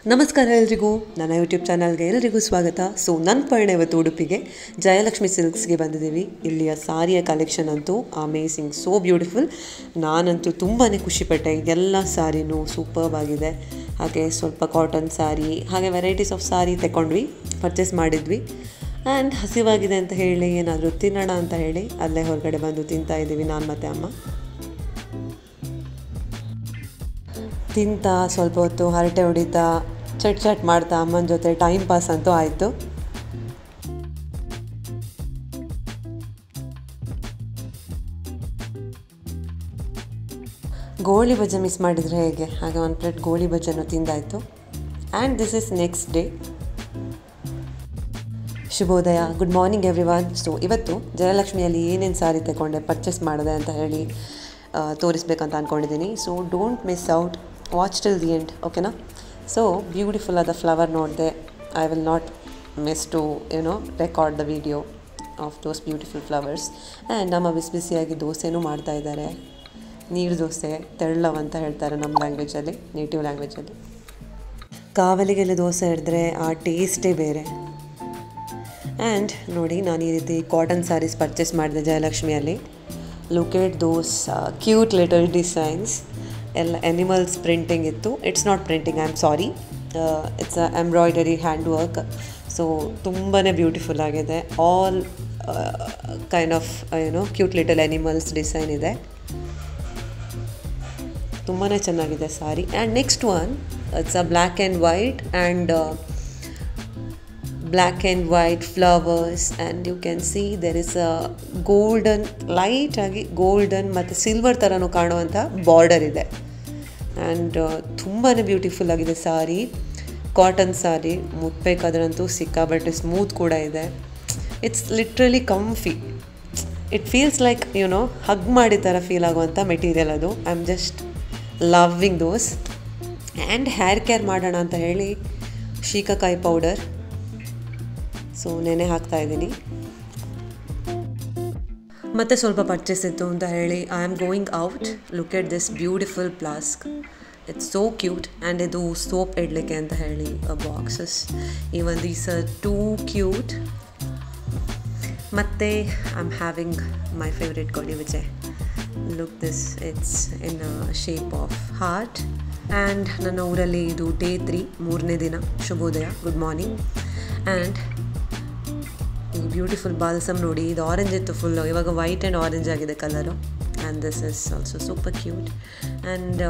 ನಮಸ್ಕಾರ ಎಲ್ರಿಗೂ ನನ್ನ ಯೂಟ್ಯೂಬ್ ಚಾನಲ್ಗೆ ಎಲ್ಲರಿಗೂ ಸ್ವಾಗತ. ಸೊ ನನ್ನ ಪಯಣ ಇವತ್ತು ಉಡುಪಿಗೆ ಜಯಲಕ್ಷ್ಮಿ ಸಿಲ್ಕ್ಸ್ಗೆ ಬಂದಿದ್ದೀವಿ. ಇಲ್ಲಿಯ ಸಾರಿಯ ಕಲೆಕ್ಷನ್ ಅಂತೂ ಅಮೇಸಿಂಗ್, ಸೋ ಬ್ಯೂಟಿಫುಲ್. ನಾನಂತೂ ತುಂಬಾ ಖುಷಿಪಟ್ಟೆ. ಎಲ್ಲ ಸಾರಿನೂ ಸೂಪರ್ಬ್ ಆಗಿದೆ. ಹಾಗೆ ಸ್ವಲ್ಪ ಕಾಟನ್ ಸಾರಿ, ಹಾಗೆ ವೆರೈಟೀಸ್ ಆಫ್ ಸಾರಿ ತಗೊಂಡ್ವಿ, ಪರ್ಚೇಸ್ ಮಾಡಿದ್ವಿ. ಆ್ಯಂಡ್ ಹಸಿವಾಗಿದೆ ಅಂತ ಹೇಳಿ ಏನಾದರೂ ತಿನ್ನೋಣ ಅಂತ ಹೇಳಿ ಅಲ್ಲೇ ಹೊರಗಡೆ ಬಂದು ತಿಂತಾ ಇದ್ದೀವಿ ನಾನು ಮತ್ತು ಅಮ್ಮ. ತಿಂತಾ ಸ್ವಲ್ಪ ಹೊತ್ತು ಹರಟೆ ಹೊಡಿತಾ ಚಟ್ ಮಾಡ್ತಾ ಅಮ್ಮನ ಜೊತೆ ಟೈಮ್ ಪಾಸ್ ಅಂತೂ ಆಯಿತು. ಗೋಳಿ ಬಜ್ಜೆ ಮಿಸ್ ಮಾಡಿದರೆ ಹೇಗೆ, ಹಾಗೆ ಒಂದು ಪ್ಲೇಟ್ ಗೋಳಿ ಬಜ್ಜೆನೂ ತಿಂದಾಯಿತು. And this is next day. ಶುಭೋದಯ, ಗುಡ್ ಮಾರ್ನಿಂಗ್ ಎವ್ರಿವನ್. ಸೊ ಇವತ್ತು ಜಯಲಕ್ಷ್ಮಿಯಲ್ಲಿ ಏನೇನು ಸಾರಿ ತಗೊಂಡೆ, ಪರ್ಚೇಸ್ ಮಾಡಿದೆ ಅಂತ ಹೇಳಿ ತೋರಿಸ್ಬೇಕಂತ ಅಂದ್ಕೊಂಡಿದ್ದೀನಿ. So don't miss out, watch till the end, ಓಕೆನಾ? ಸೊ ಬ್ಯೂಟಿಫುಲ್ ಆದ ಫ್ಲವರ್ ನೋಡಿದೆ. I will not miss to record the video of those beautiful flowers. And ನಮ್ಮ ಬಿಸಿಯಾಗಿ ದೋಸೆನೂ ಮಾಡ್ತಾಯಿದ್ದಾರೆ. ನೀರು ದೋಸೆ, ತೆಳ್ಳವ್ ಅಂತ ಹೇಳ್ತಾರೆ ನಮ್ಮ ಲ್ಯಾಂಗ್ವೇಜಲ್ಲಿ, ನೇಟಿವ್ ಲ್ಯಾಂಗ್ವೇಜಲ್ಲಿ. ಕಾವಲಿಗೆಲ್ಲ ದೋಸೆ ಹಿಡಿದ್ರೆ ಆ ಟೇಸ್ಟೇ ಬೇರೆ. ಆ್ಯಂಡ್ ನೋಡಿ, ನಾನು ಈ ರೀತಿ ಕಾಟನ್ ಸ್ಯಾರೀಸ್ ಪರ್ಚೇಸ್ ಮಾಡಿದೆ ಜಯಲಕ್ಷ್ಮಿಯಲ್ಲಿ. Look at those cute little designs. ಎಲ್ಲ ಎನಿಮಲ್ಸ್ ಪ್ರಿಂಟಿಂಗ್ ಇತ್ತು. It's not printing, I am sorry, it's embroidery hand work. So ತುಂಬಾ ಬ್ಯೂಟಿಫುಲ್ ಆಗಿದೆ. All kind of cute little animals design ಇದೆ. ತುಂಬಾ ಚೆನ್ನಾಗಿದೆ sari. And next one, it's a black and white flowers. And you can see there is a golden, light ಆಗಿ golden ಮತ್ತು silver ಥರನೂ ಕಾಣುವಂಥ border ಇದೆ. ಆ್ಯಂಡ್ ತುಂಬಾ ಬ್ಯೂಟಿಫುಲ್ ಆಗಿದೆ ಸಾರಿ. ಕಾಟನ್ ಸಾರಿ, ಮುಟ್ಬೇಕಾದ್ರಂತೂ ಸಿಕ್ಕಾಬಟ್ಟೆ ಸ್ಮೂತ್ ಕೂಡ ಇದೆ. It's literally ಕಂಫಿ. It feels like hug ಮಾಡಿ ಥರ ಫೀಲ್ ಆಗುವಂಥ ಮೆಟೀರಿಯಲ್ ಅದು. I am just loving those. And hair care ಮಾಡೋಣ ಅಂತ ಹೇಳಿ ಶೀಕಾಕಾಯಿ ಪೌಡರ್ ಸೊ ನೆನೆ ಹಾಕ್ತಾಯಿದ್ದೀನಿ. ಮತ್ತು ಸ್ವಲ್ಪ ಪರ್ಚೇಸ್ ಇತ್ತು ಅಂತ ಹೇಳಿ I am going out. Look at this beautiful flask, it's so cute. And ಇದು ಸೋಪ್ ಇಡಲಿಕ್ಕೆ ಅಂತ ಹೇಳಿ boxes. Even these are too cute. ಮತ್ತು I am having my favourite goli baje. Look this, it's in shape of heart. And ನನ್ನ ಊರಲ್ಲಿ ಇದು day 3, 3ನೇ ದಿನ. ಶುಭೋದಯ, ಗುಡ್ ಮಾರ್ನಿಂಗ್. ಆ್ಯಂಡ್ ಈ ಬ್ಯೂಟಿಫುಲ್ ಬಾಲ್ಸಮ್ ನೋಡಿ, ಇದು ಆರೆಂಜ್ ಇತ್ತು ಫುಲ್ಲು, ಇವಾಗ ವೈಟ್ ಆ್ಯಂಡ್ ಆರೆಂಜ್ ಆಗಿದೆ colour. And this is also super cute. And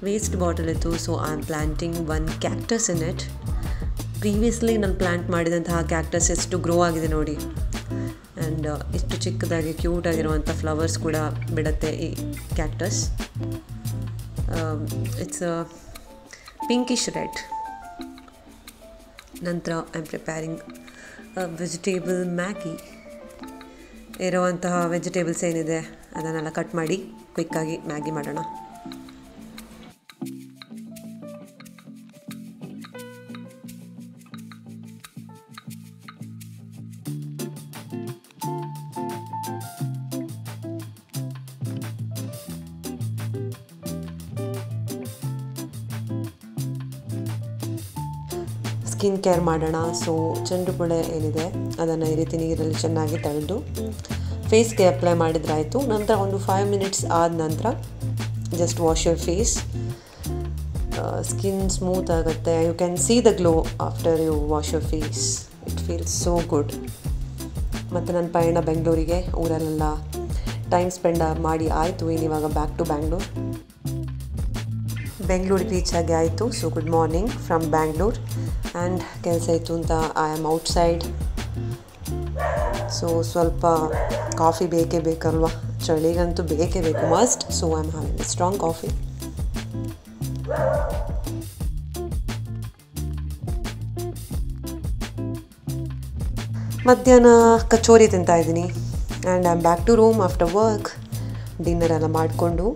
waste bottle ಇತ್ತು. So I am planting one cactus in it. Previously ನಾನು ಪ್ಲ್ಯಾಂಟ್ ಮಾಡಿದಂತಹ ಕ್ಯಾಕ್ಟಸ್ ಎಷ್ಟು ಗ್ರೋ ಆಗಿದೆ ನೋಡಿ. ಆ್ಯಂಡ್ ಇಷ್ಟು ಚಿಕ್ಕದಾಗಿ ಕ್ಯೂಟಾಗಿರುವಂಥ ಫ್ಲವರ್ಸ್ ಕೂಡ ಬಿಡುತ್ತೆ ಈ ಕ್ಯಾಕ್ಟಸ್. It's pinkish red. ನಂತರ I am preparing vegetable Maggi. ಇರುವಂತಹ ವೆಜಿಟೇಬಲ್ಸ್ ಏನಿದೆ ಅದನ್ನೆಲ್ಲ ಕಟ್ ಮಾಡಿ ಕ್ವಿಕ್ಕಾಗಿ ಮ್ಯಾಗಿ ಮಾಡೋಣ. ಸ್ಕಿನ್ ಕೇರ್ ಮಾಡೋಣ. ಸೊ ಚೆಂಡುಪುಳೆ ಏನಿದೆ ಅದನ್ನು ಈ ರೀತಿ ನೀರಲ್ಲಿ ಚೆನ್ನಾಗಿ ತೆಗೆದು ಫೇಸ್ಗೆ ಅಪ್ಲೈ ಮಾಡಿದ್ರಾಯಿತು. ನಂತರ ಒಂದು 5 ಮಿನಿಟ್ಸ್ ಆದ ನಂತರ just wash your face. Skin smooth ಆಗುತ್ತೆ. You can see the glow after you wash your face. It feels so good. ಮತ್ತು ನನ್ನ ಪಯಣ ಬೆಂಗಳೂರಿಗೆ, ಊರಲ್ಲೆಲ್ಲ ಟೈಮ್ ಸ್ಪೆಂಡ್ ಮಾಡಿ ಆಯಿತು. ಇವಾಗ ಬ್ಯಾಕ್ ಟು ಬ್ಯಾಂಗ್ಳೂರ್. ಬೆಂಗಳೂರಿಗೆ ರೀಚ್ ಆಗಿ ಆಯಿತು. So good morning from Bangalore. And ಕೆಲಸ ಇತ್ತು ಅಂತ ಐ ಆಮ್ ಔಟ್ಸೈಡ್. ಸೊ ಸ್ವಲ್ಪ ಕಾಫಿ ಬೇಕೇ ಬೇಕಲ್ವ, ಚಳಿಗಂತೂ ಬೇಕೇ ಬೇಕು, must. So I am having a strong coffee. ಮಧ್ಯಾಹ್ನ ಕಚೋರಿ ತಿಂತಾಯಿದ್ದೀನಿ. And I am back to room after work. Dinner ಎಲ್ಲ ಮಾಡಿಕೊಂಡು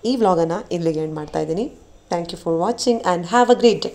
ಈ ವ್ಲಾಗನ್ನು ಇಲ್ಲಿಗೆ ಎಂಡ್ ಮಾಡ್ತಾಯಿದ್ದೀನಿ. Thank you for watching and have a great day.